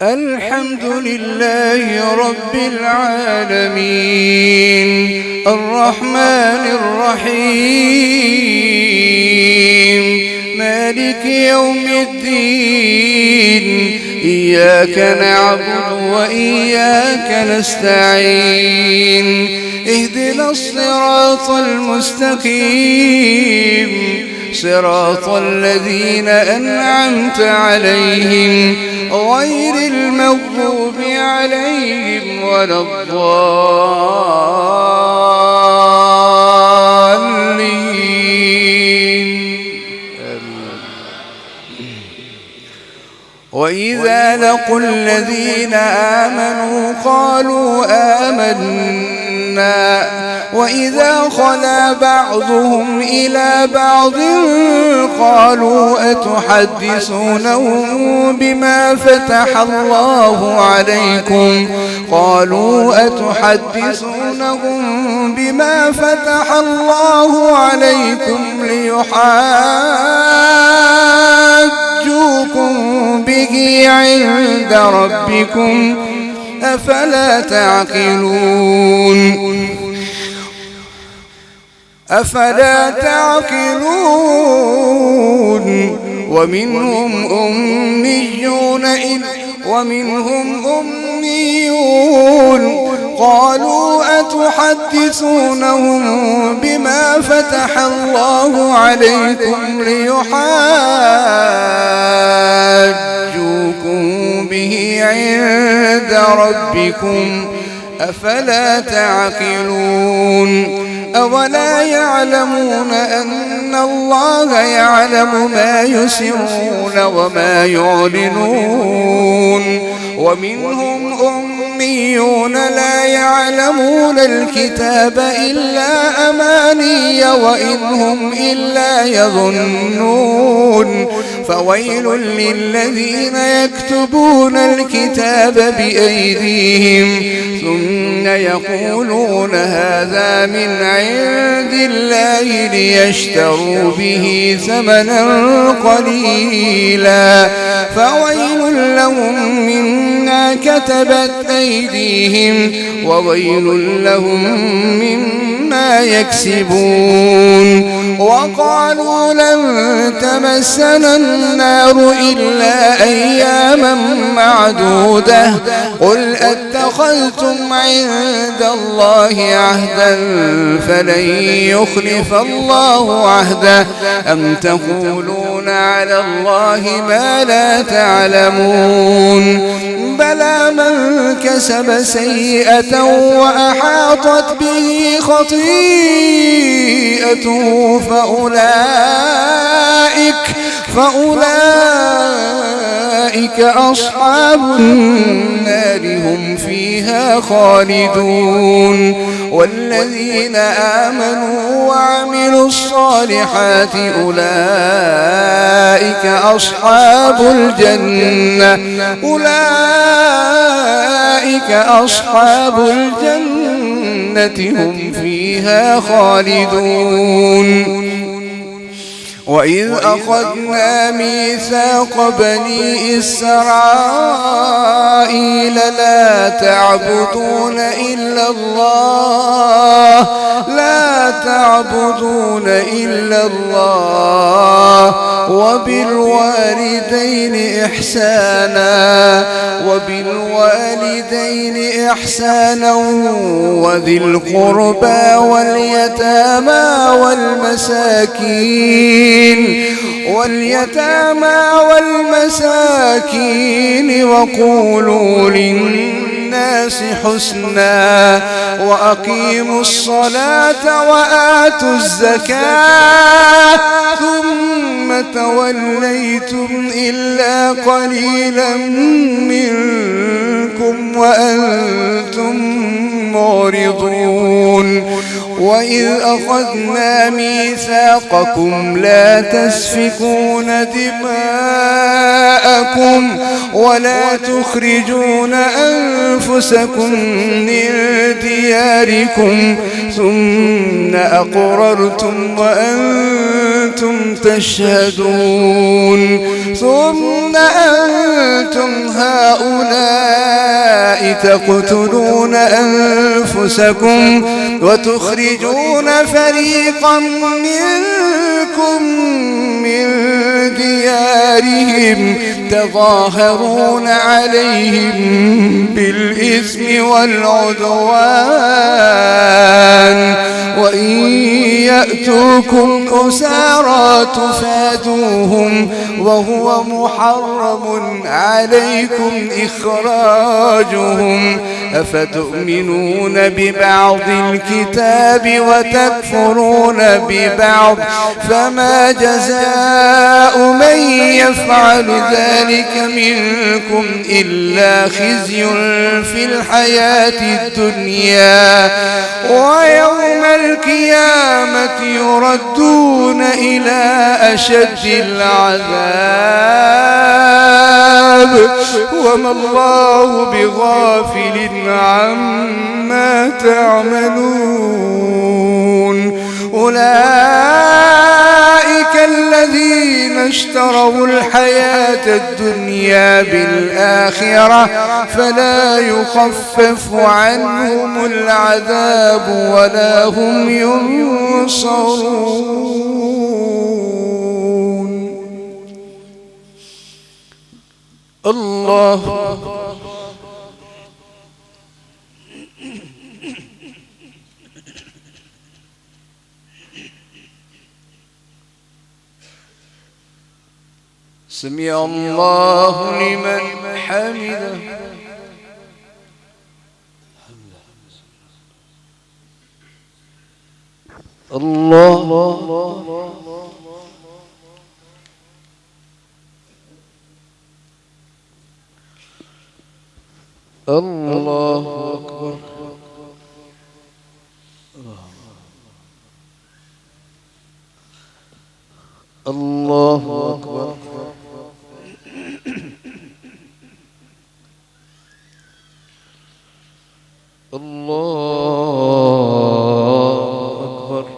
الحمد لله رب العالمين الرحمن الرحيم مالك يوم الدين إياك نعبد وإياك نستعين اهدنا الصراط المستقيم صراط الذين أنعمت عليهم غير المغضوب عليهم ولا الضالين. وإذا لقوا الذين آمنوا قالوا آمنا وإذا خلا بعضهم إلى بعض قالوا أتحدثونهم بما فتح الله عليكم ليحاجوكم به عند ربكم أفلا تعقلون ومنهم أميون قالوا أتحدثونهم بما فتح الله عليكم ليحاجوكم به عند ربكم أفلا تعقلون أولا يعلمون أن الله يعلم ما يسرون وما يعلنون ومنهم أميون لا يعلمون الكتاب إلا أماني وإن هم إلا يظنون فويل للذين يكتبون الكتاب بأيديهم ثم يقولون هذا من عند الله ليشتروا به ثمنا قليلا فويل لهم مما كتبت أيديهم وويل لهم مما يكسبون وقالوا لن تمسنا النار إلا أياما معدودة قل أتخذتم عند الله عهدا فلن يخلف الله عهده أم تقولون على الله ما لا تعلمون بلى من كسب سيئة وأحاطت به خطيئته فأولئك أصحاب النار هم فيها خالدون والذين آمنوا وعملوا الصالحات أولئك أصحاب الجنة هم فيها خالدون وإذ أخذنا ميثاق بني إسرائيل لا تعبدون إلا الله وبالوالدين إحسانا وذي القربى واليتامى والمساكين وقولوا للناس حسنا وأقيموا الصلاة وآتوا الزكاة ثم توليتم إلا قليلا منكم وأنتم معرضون وإذ أخذنا ميثاقكم لا تسفكون دماءكم ولا تخرجون أنفسكم من دياركم ثم أقررتم وأنتم تشهدون ثم أنتم هؤلاء تقتلون أنفسكم وتخرجون فريقا منكم من ديارهم تظاهرون عليهم بالإثم والعدوان وإن يأتوكم أسارى تفادوهم وهو محرم عليكم إخراجهم أفتؤمنون ببعض الكتاب وتكفرون ببعض فما جزاء من يفعل ذلك منكم إلا خزي في الحياة الدنيا ويوم القيامة يردون إلى أشد العذاب وما الله بغافل عما تعملون أولئك الذين اشتروا الحياة الدنيا بالآخرة فلا يخفف عنهم العذاب ولا هم ينصرون. الله سمع الله لمن حمده. الله الله أكبر. الله أكبر. الله أكبر.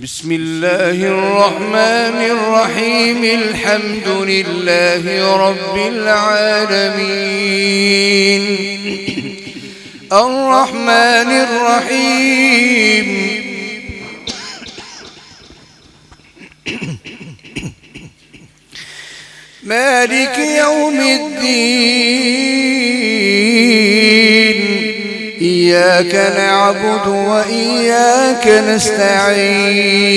بسم الله الرحمن الرحيم الحمد لله رب العالمين الرحمن الرحيم مالك يوم الدين إياك نعبد وإياك نستعين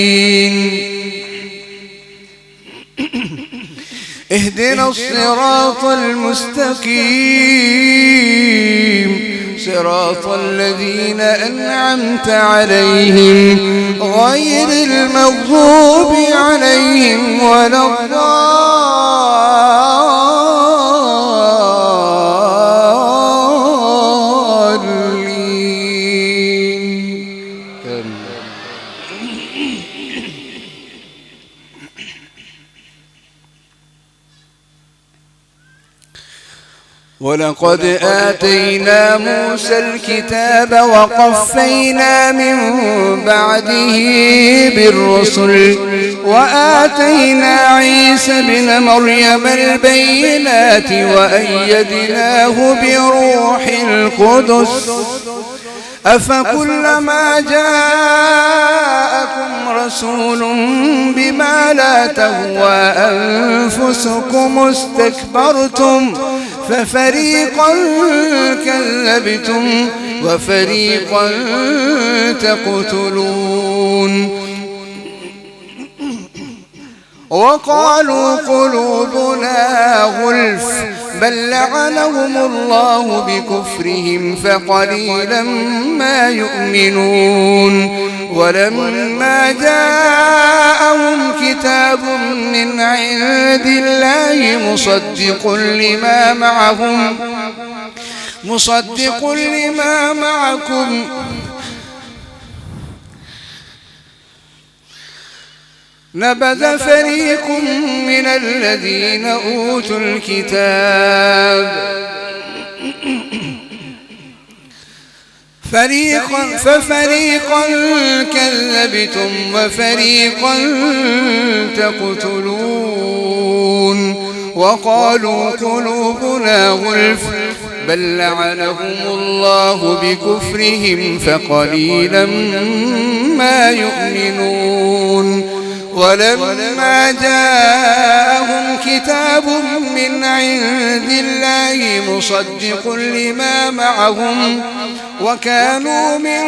اهدنا الصراط المستقيم صراط الذين أنعمت عليهم غير المغضوب عليهم ولا ولقد آتينا موسى الكتاب وقفينا من بعده بالرسل وآتينا عيسى ابن مريم البينات وأيدناه بروح القدس أفكلما جاءكم رسول بما لا تهوى أنفسكم استكبرتم ففريقا كذبتم وفريقا تقتلون وقالوا قلوبنا غلف بل لعنهم الله بكفرهم فقليلا ما يؤمنون ولما جاءهم كتاب من عند الله مصدق لما معكم نبذ فريق من الذين أوتوا الكتاب ففريقا كذبتم وفريقا تقتلون وقالوا قلوبنا غلف بل لعنهم الله بكفرهم فقليلا ما يؤمنون ولما جاءهم كتاب من عند الله مصدق لما معهم وكانوا من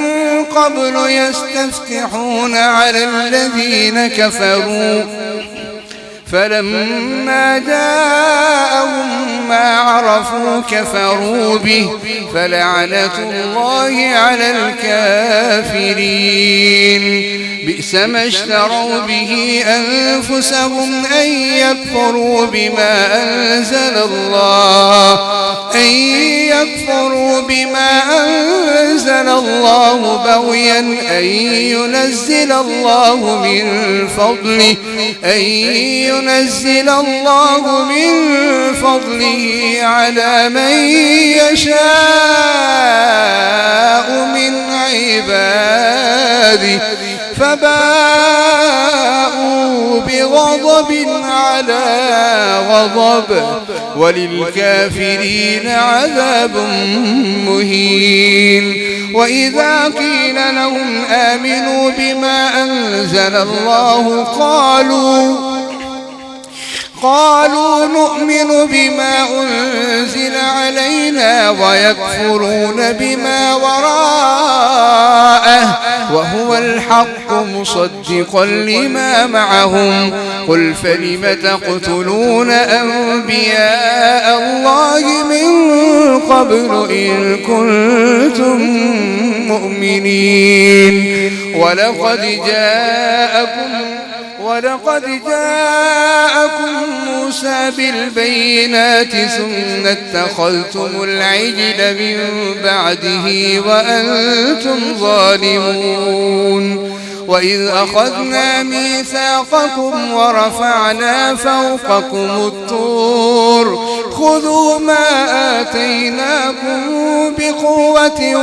قبل يستفتحون على الذين كفروا فلما جاءهم ما عرفوا كفروا به فلعنة الله على الكافرين بئس ما اشتروا به أنفسهم أن يكفروا بما أنزل الله بغيا أن ينزل الله من فضله على من يشاء من عباده فباءوا بغضب على غضب وللكافرين عذاب مهين وإذا قيل لهم آمنوا بما أنزل الله قالوا نؤمن بما أنزل علينا ويكفرون بما وراءه وهو الحق مصدقا لما معهم قل فلم تقتلون أنبياء الله من قبل إن كنتم مؤمنين ولقد جاءكم موسى بالبينات ثم اتخذتم العجل من بعده وأنتم ظالمون وإذ أخذنا ميثاقكم ورفعنا فوقكم الطور خذوا ما آتيناكم بقوة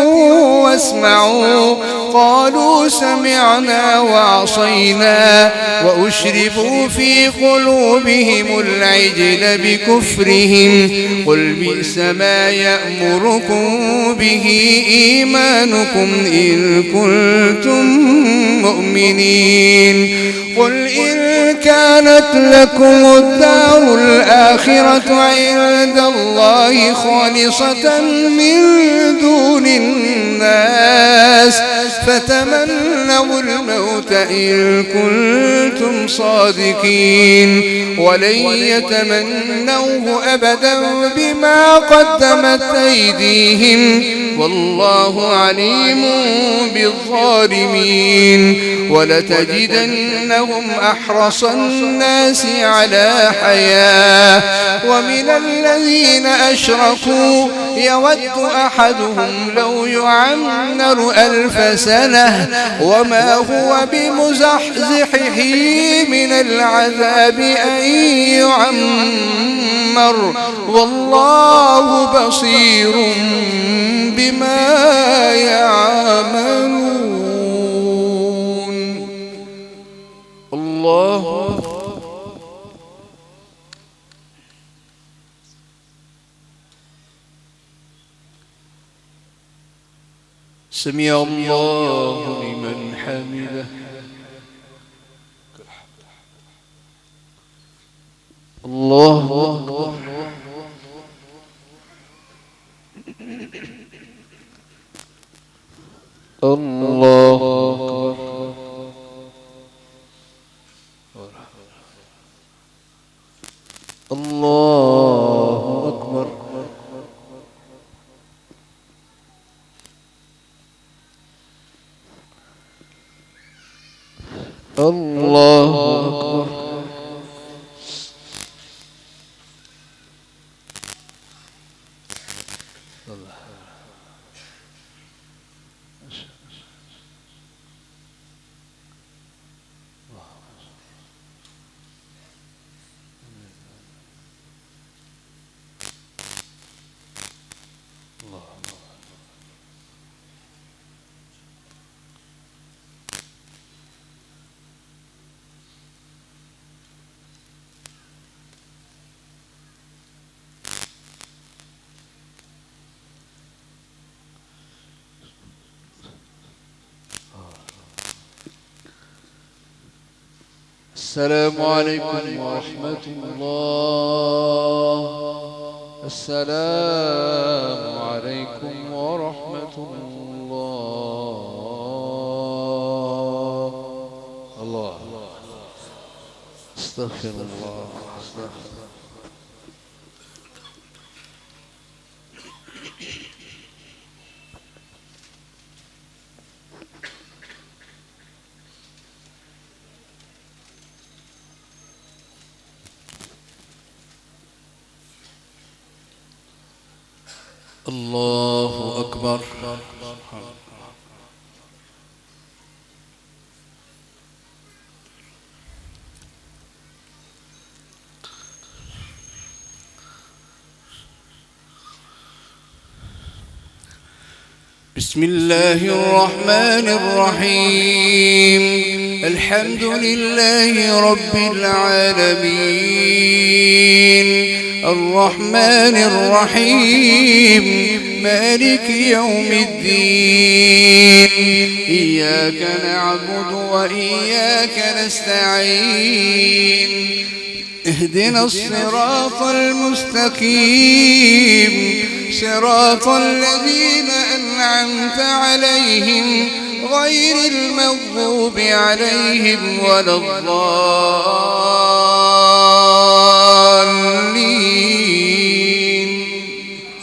واسمعوا قالوا سمعنا وعصينا وأشربوا في قلوبهم العجل بكفرهم قل بئس ما يأمركم به إيمانكم إن كنتم مؤمنين قل إن كانت لكم الدار الآخرة عند الله خالصة من دون الناس فتمنوا الموت إن كنتم صادقين ولن يتمنوه أبدا بما قدمت أيديهم والله عليم بالظالمين ولتجدنهم أحرص الناس على حياة ومن الذين أشركوا يود أحدهم لو يعمر 1000 سنة وما هو بمزحزحه من العذاب أن يعمر والله بصير بما يعملون الله سمع الله لمن حمده الله الله الله أكبر الله أكبر السلام عليكم ورحمة الله. السلام عليكم ورحمة الله. الله. استغفر الله. الله أكبر. بسم الله الرحمن الرحيم. الحمد لله رب العالمين الرحمن الرحيم مالك يوم الدين. إياك نعبد وإياك نستعين. اهدنا الصراط المستقيم صراط الذين أنعمت عليهم غير المغضوب عليهم ولا الضالين.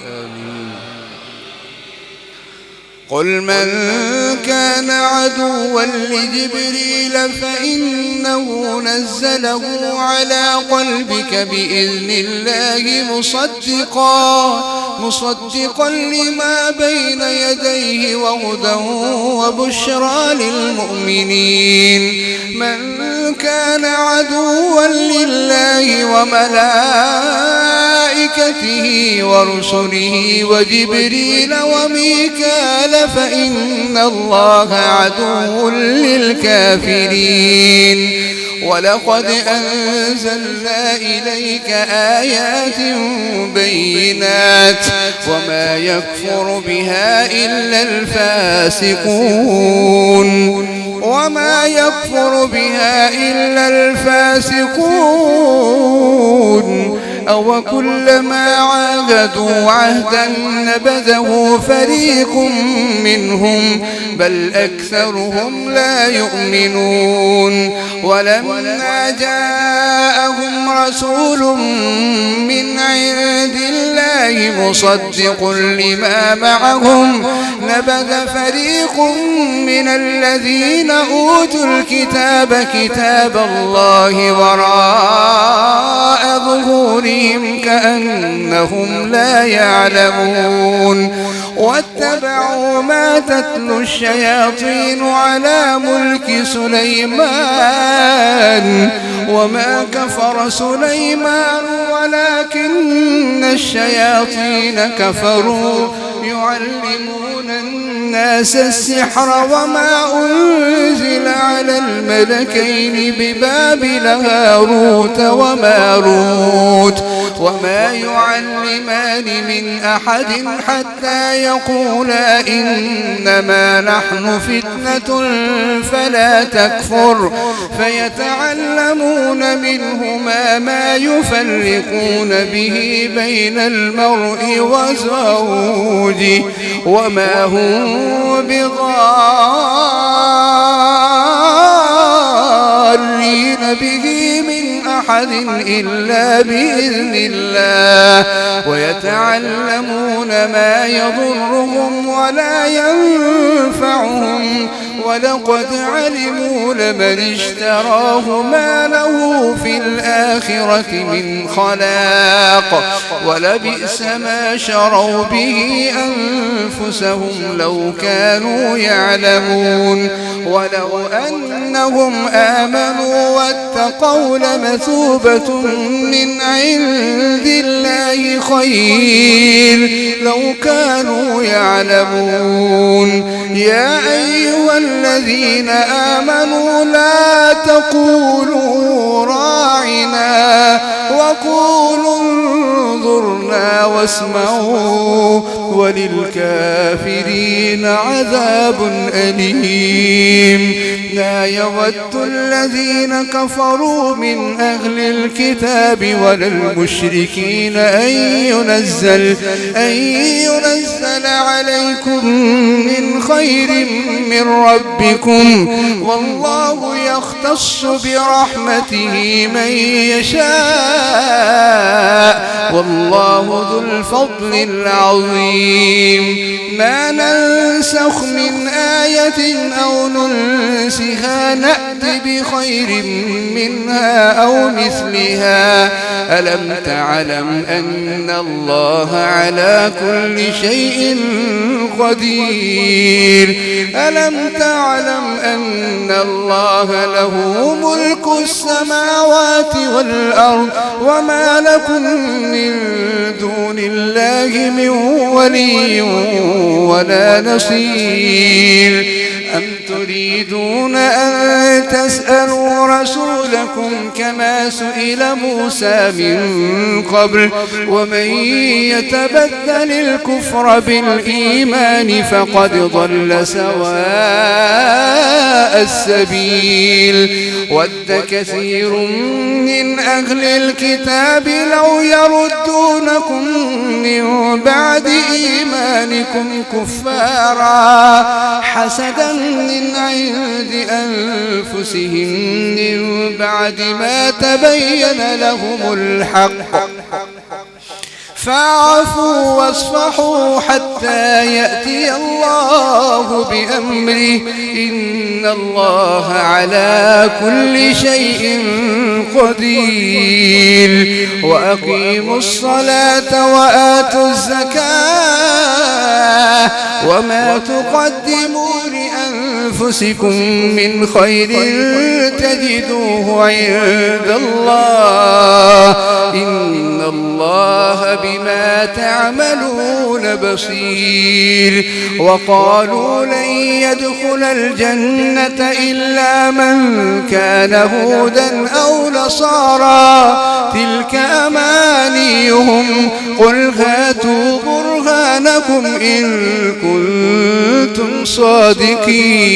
آمين. قل من كان عدوا لجبريل فإنه نزله على قلبك بإذن الله مصدقا لما بين يديه وهدى وبشرى للمؤمنين. من كان عدوا لله وملائكته ورسله وجبريل وميكال فإن الله عدو للكافرين. ولقد أنزلنا إليك آيات بينات وما يكفر بها إلا الفاسقون. أو كلما عاهدوا عهدا نبذه فريق منهم بل أكثرهم لا يؤمنون. ولما جاءهم رسول من عند الله مصدق لما معهم نبذ فريق من الذين أوتوا الكتاب كتاب الله وراء ظهورهم كأنهم لا يعلمون. واتبعوا ما تتلو الشياطين على ملك سليمان وما كفر سليمان ولكن الشياطين كفروا يعلمون الناس السحر وما أنزل على الملكين ببابل هاروت وماروت وما يعلمان من أحد حتى يقولا إنما نحن فتنة فلا تكفر فيتعلمون منهما ما يفرقون به بين المرء وزوجه وما هم بضارين به من أحد إلا بإذن الله ويتعلمون ما يضرهم ولا ينفعهم ولقد علموا لمن اشتراه ما له في الآخرة من خلاق ولبئس ما شروا به أنفسهم لو كانوا يعلمون. ولو أنهم آمنوا واتقوا لمثوبة من عند الله خير لو كانوا يعلمون. يا أيها الذين آمنوا لا تقولوا راعنا وقولوا انظرنا واسمعوا وللكافرين عذاب أليم. لا يود الذين كفروا من أهل الكتاب ولا المشركين أن ينزل عليكم من خير من ربكم، والله يختص برحمته من يشاء، والله ذو الفضل العظيم. ما ننسخ من آية أو ننسها نأت بخير منها أو مثلها. ألم تعلم أن الله على كل شيء قدير؟ ألم تعلم أن الله له ملك السماوات والأرض وما لكم من دون الله من ولي ولا نصير؟ أم تريدون أن تسألوا رسولكم كما سئل موسى من قبل؟ ومن يتبدل الكفر بالإيمان فقد ضل سواء السبيل. ود كثير من أهل الكتاب لو يردونكم من بعد إيمانكم كفارا حسدا من عند أنفسهم من بعد ما تبين لهم الحق، فاعفوا واصفحوا حتى يأتي الله بأمره، إن الله على كل شيء قدير. وأقيموا الصلاة وآتوا الزكاة وما تقدموا لأنفسكم من خير تجدوه عند الله، إن الله بما تعملون بصير. وقالوا لن يدخل الجنة إلا من كان هودا أو نصارى، تلك أمانيهم، قل هاتوا برهانكم إن كنتم صادقين.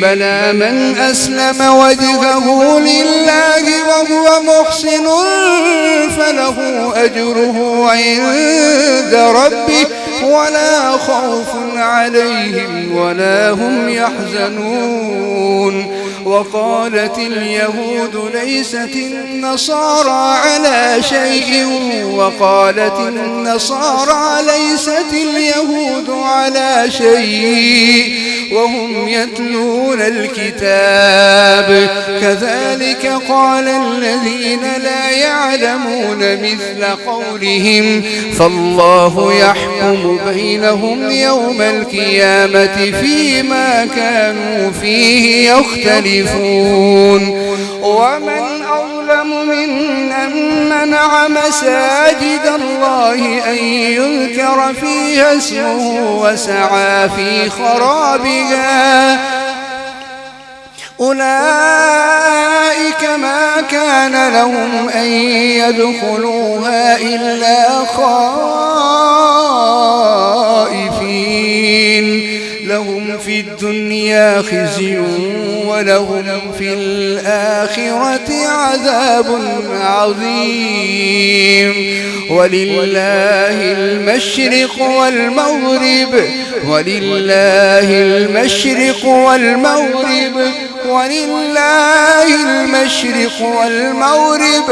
بلى من أسلم وجهه لله وهو محسن فله أجره عند ربه ولا خوف عليهم ولا هم يحزنون. وقالت اليهود ليست النصارى على شيء، وقالت النصارى ليست اليهود على شيء وهم يتلون الكتاب، كذلك قال الذين لا يعلمون مثل قولهم، فالله يحكم بينهم يوم القيامة فيما كانوا فيه يختلفون. ومن أظلم ممن منع مساجد الله أن يذكر فيها اسمه وسعى في خرابها، أولئك ما كان لهم أن يدخلوها إلا خائفين، لهم في الدنيا خزي ولهم في الآخرة عذاب عظيم. ولله المشرق والمغرب، ولله المشرق والمغرب، ولله المشرق والمغرب،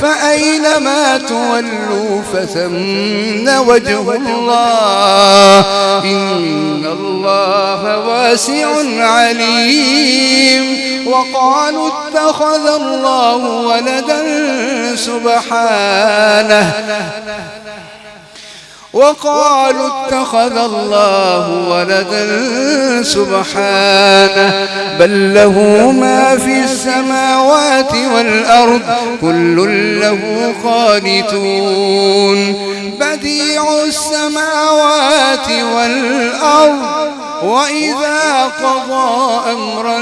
فأينما تولوا فثم وجه الله، إن الله واسع عليم. وقالوا اتخذ الله ولدا سبحانه، وقالوا اتخذ الله ولدا سبحانه، بل له ما في السماوات والأرض كل له قانتون، بديع السماوات والأرض، وإذا قضى أمرا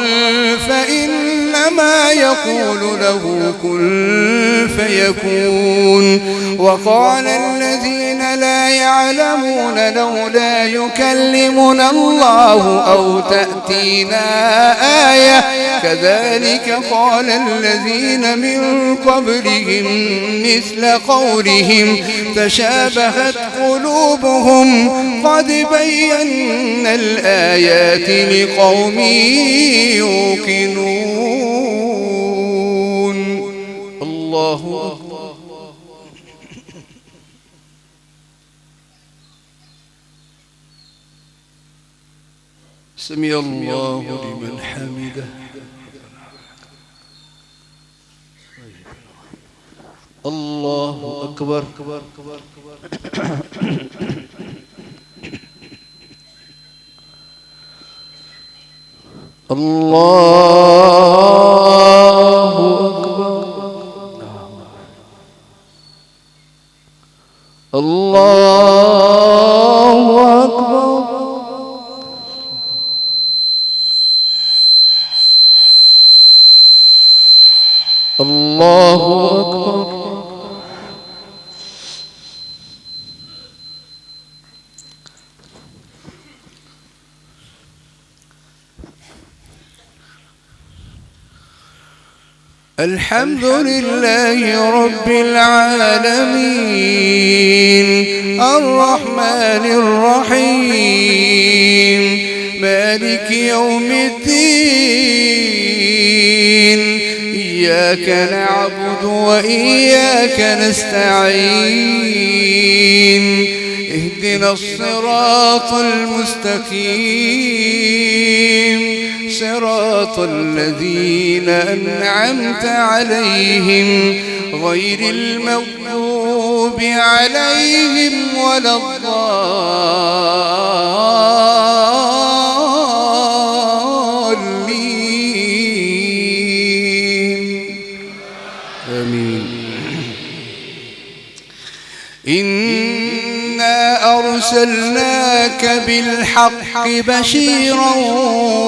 فإنما إنما يقول له كن فيكون. وقال الذين لا يعلمون لولا يكلمنا الله أو تأتينا آية كذلك قال الذين من قبلهم مثل قولهم تشابهت قلوبهم قد بينا الآيات لقوم يوقنون. الله أكبر. سمع الله لمن حمده. الله أكبر. الله أكبر. الله أكبر. الله أكبر. الحمد لله رب العالمين الرحمن الرحيم مالك يوم الدين إياك نعبد وإياك نستعين اهدنا الصراط المستقيم صراط الذين أنعمت عليهم غير المغضوب عليهم ولا الضالين آمين. إنا أرسلناك بالحق بشيرا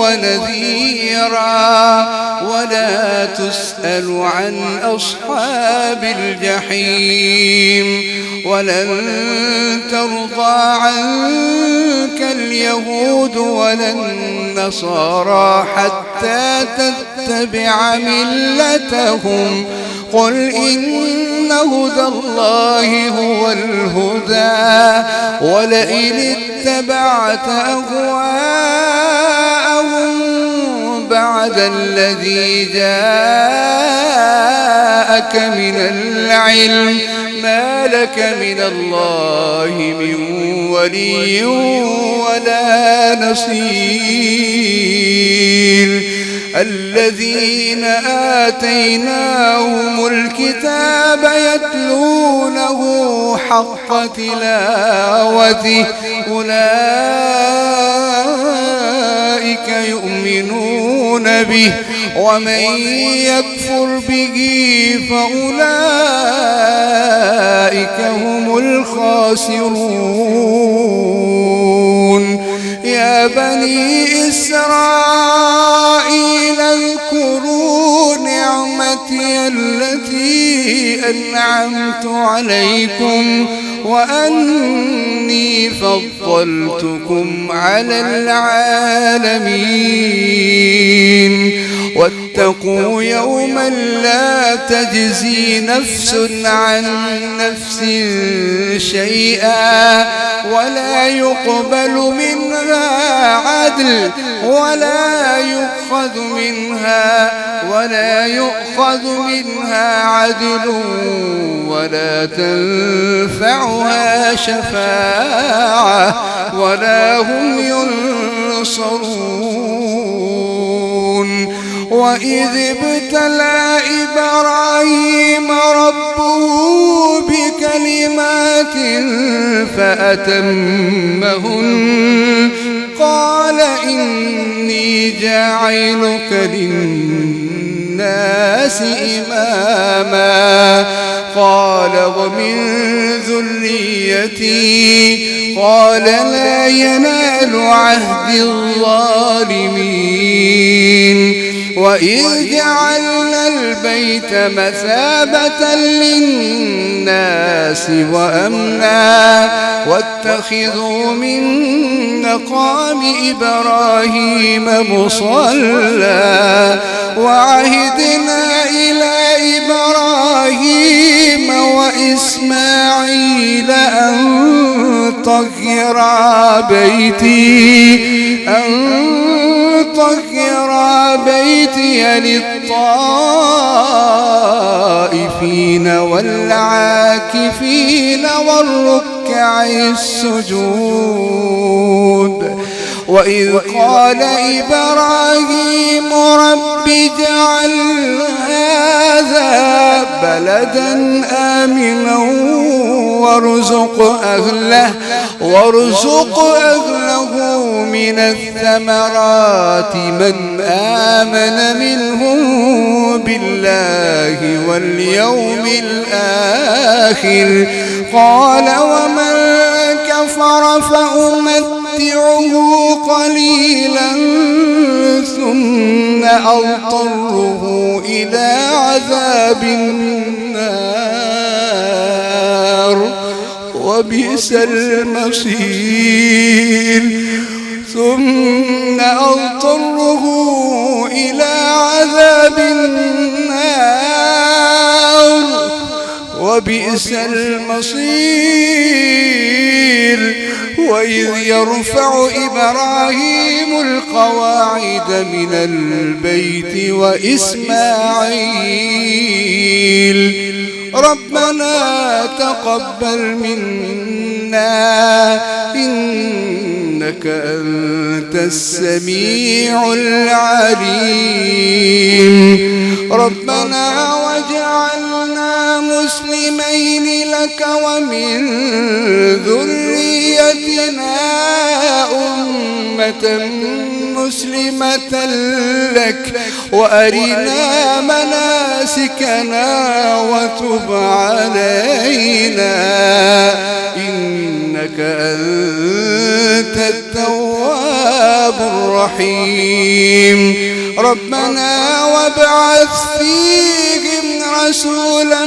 ونذيرا ولا تسأل عن أصحاب الجحيم ولن ترضى عنك اليهود ولا النصارى حتى تتبع ملتهم قل إن هدى الله هو الهدى ولئن اتبعت أهواءهم بعد الذي جاءك من العلم ما لك من الله من ولي ولا نصير. الذين آتيناهم الكتاب يتلونه حق تلاوته أولئك يؤمنون به ومن يكفر به فأولئك هم الخاسرون. يا بني إسرائيل اذكروا نعمتي التي أنعمت عليكم وأني فضلتكم على العالمين. واتقوا يوما لا تجزي نفس عن نفس شيئا ولا يقبل منها عدل ولا يؤخذ منها عدل ولا تنفعها شفاعة ولا هم ينصرون. وإذ ابتلى إبراهيم ربه بكلمات فأتمهن قال إني جاعلك للناس إماما قال ومن ذريتي قال لا ينال عهد الظالمين. وإذ جعلنا البيت مثابة للناس وأمنا واتخذوا من مقام إبراهيم مصلى وعهدنا إلى إبراهيم وإسماعيل أن طهرا بيتي للطائفين والعاكفين والركع السجود وإذ قال إبراهيم رب اجعل هذا بلدا آمنا وارزق أهله من الثمرات من آمن منهم بالله واليوم الآخر قال ومن كفر فأمتعه قليلا ثم أضطره إلى عذاب النار وبئس المصير ثم أضطره إلى عذاب النار وبئس المصير وإذ يرفع إبراهيم القواعد من البيت وإسماعيل ربنا تقبل منا إنك أنت السميع العليم ربنا وجعلنا مسلمين لك ومن ذريتنا أمة مسلمة لك وأرنا مناسكنا وتب علينا إنك أنت التواب الرحيم ربنا وابعث فيهم رسولا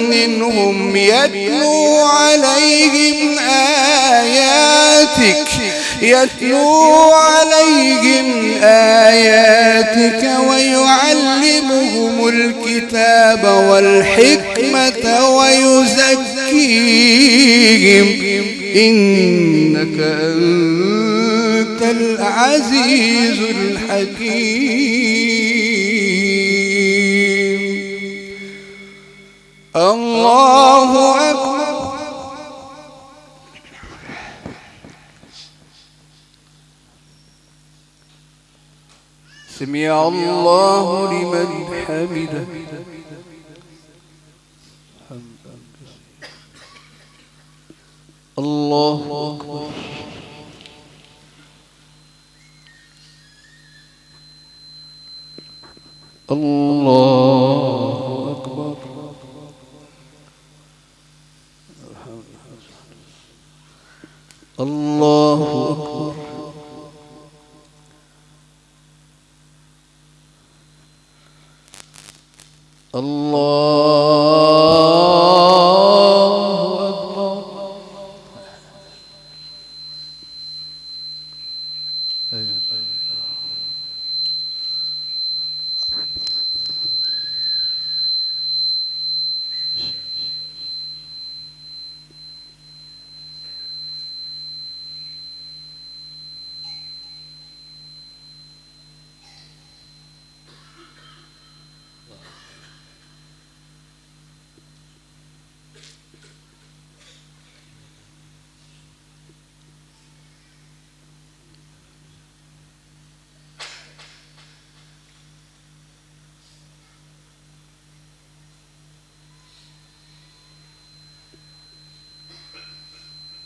منهم يتلو عليهم آياتك ويعلمهم الكتاب والحكمة ويزكيهم إنك أنت العزيز الحكيم الله أكبر سمع الله لمن حمده الله أكبر الله أكبر الله أكبر الله أكبر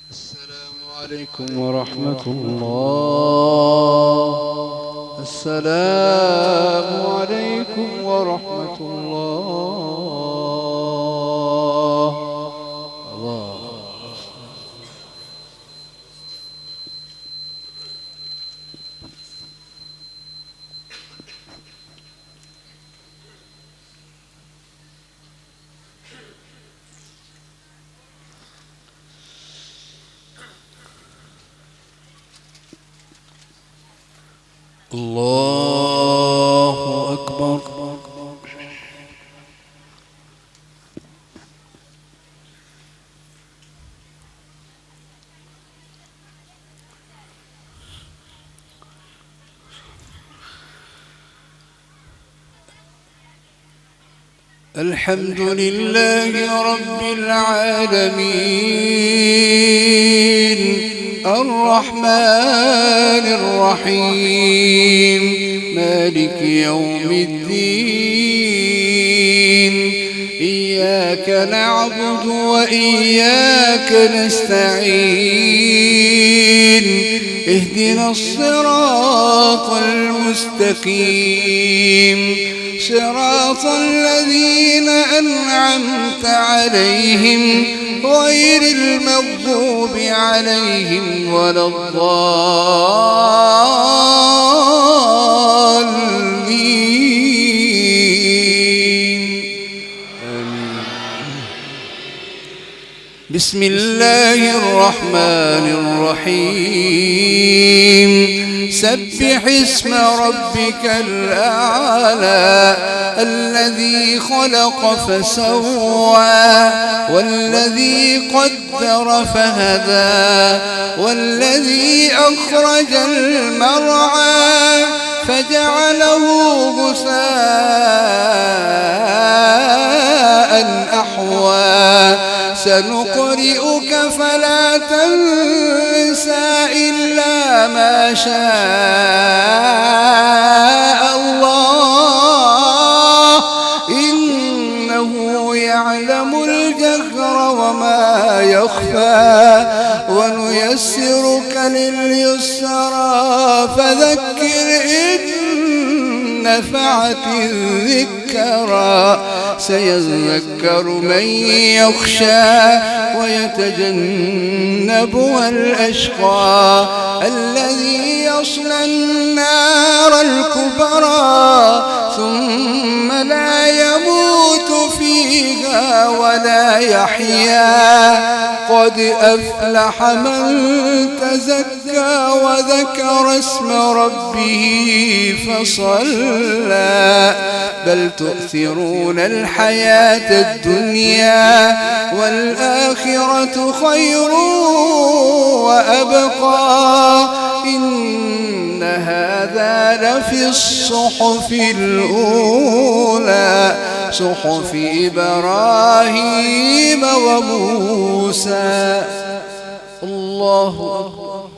السلام عليكم ورحمة الله السلام عليكم ورحمة الله الله أكبر. الحمد لله رب العالمين الرحمن الرحيم مالك يوم الدين إياك نعبد وإياك نستعين اهدنا الصراط المستقيم صراط الذين أنعمت عليهم غير المغضوب عليهم ولا الضالين. آمين. بسم الله الرحمن الرحيم سبح اسم ربك الأعلى الذي خلق فسوى والذي قدر فهدى والذي أخرج المرعى فجعله غثاء أحوى سنقرئك فلا تنسى إلا ما شاء الله إنه يعلم الجهر وما يخفى ونيسرك لليسرى فذكر إن نفعت الذكرى سيذكر من يخشى ويتجنبها الأشقى الذي يصلى النار الكبرى ثم لا يموت فيها ولا يحيا قد أفلح من تزكى وذكر اسم ربه فصلى بل تؤثرون الحياة الدنيا والآخرة خير وأبقى إن هذا لفي الصحف الأولى صحف إبراهيم وموسى. الله أكبر.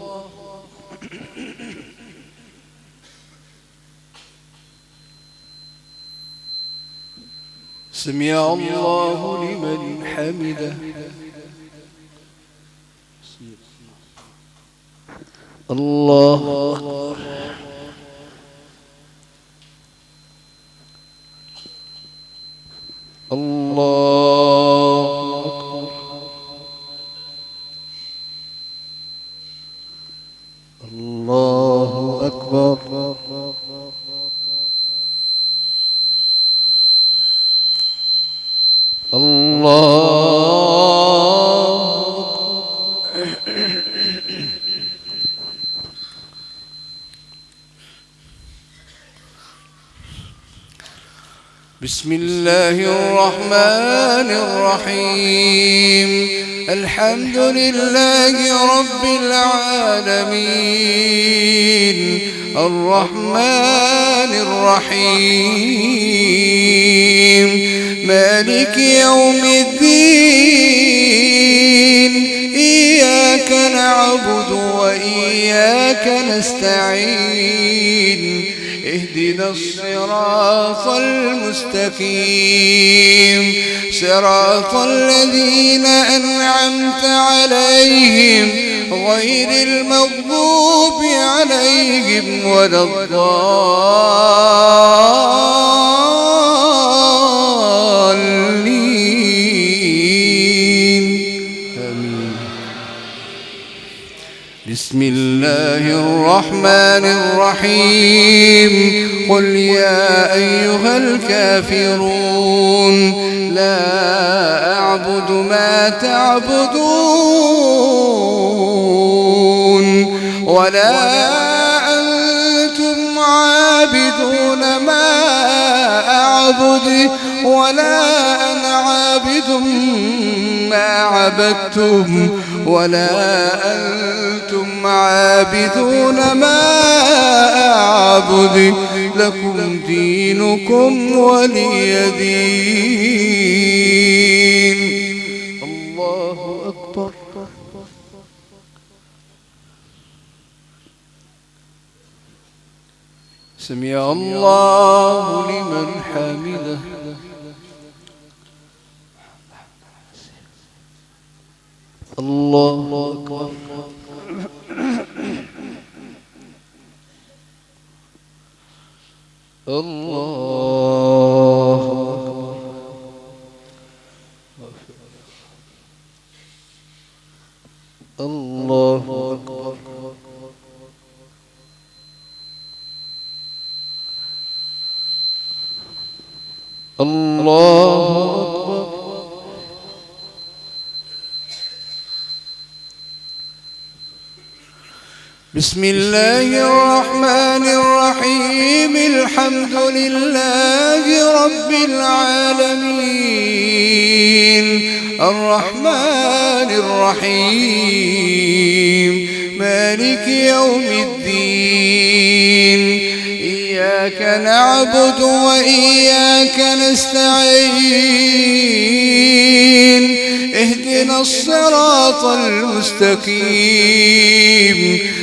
سمع الله لمن حمده. الله أكبر. الله أكبر. الله أكبر. بسم الله الرحمن الرحيم الحمد لله رب العالمين الرحمن الرحيم مالك يوم الدين إياك نعبد وإياك نستعين اهدنا الصراط المستقيم صراط الذين أنعمت عليهم غير المغضوب عليهم ولا الضالين. آمين. بسم الله الرحمن الرحيم قل يا أيها الكافرون لا أعبد ما تعبدون ولا أنتم عابدون ما أعبد ولا أنا عابد ما عبدتم ولا أنتم عابدون ما أعبد لكم دينكم ولي دين. الله أكبر. سمع الله لمن حمده. الله أكبر. الله أكبر. الله أكبر. الله أكبر. بسم الله الرحمن الرحيم. الحمد لله رب العالمين الرحمن الرحيم مالك يوم الدين. إياك نعبد وإياك نستعين. اهدنا الصراط المستقيم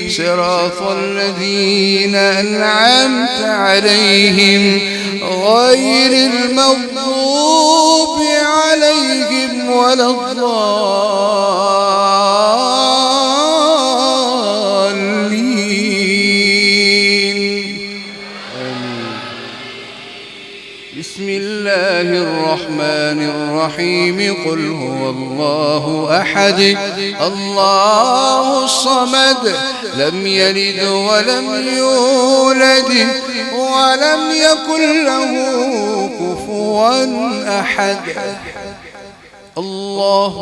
صراط الذين أنعمت عليهم غير المغضوب عليهم ولا الضالين. بسم الله الرحمن الرحيم. قل هو الله أحد الله الصمد لم يلد ولم يولد ولم يكن له كفوا أحد. الله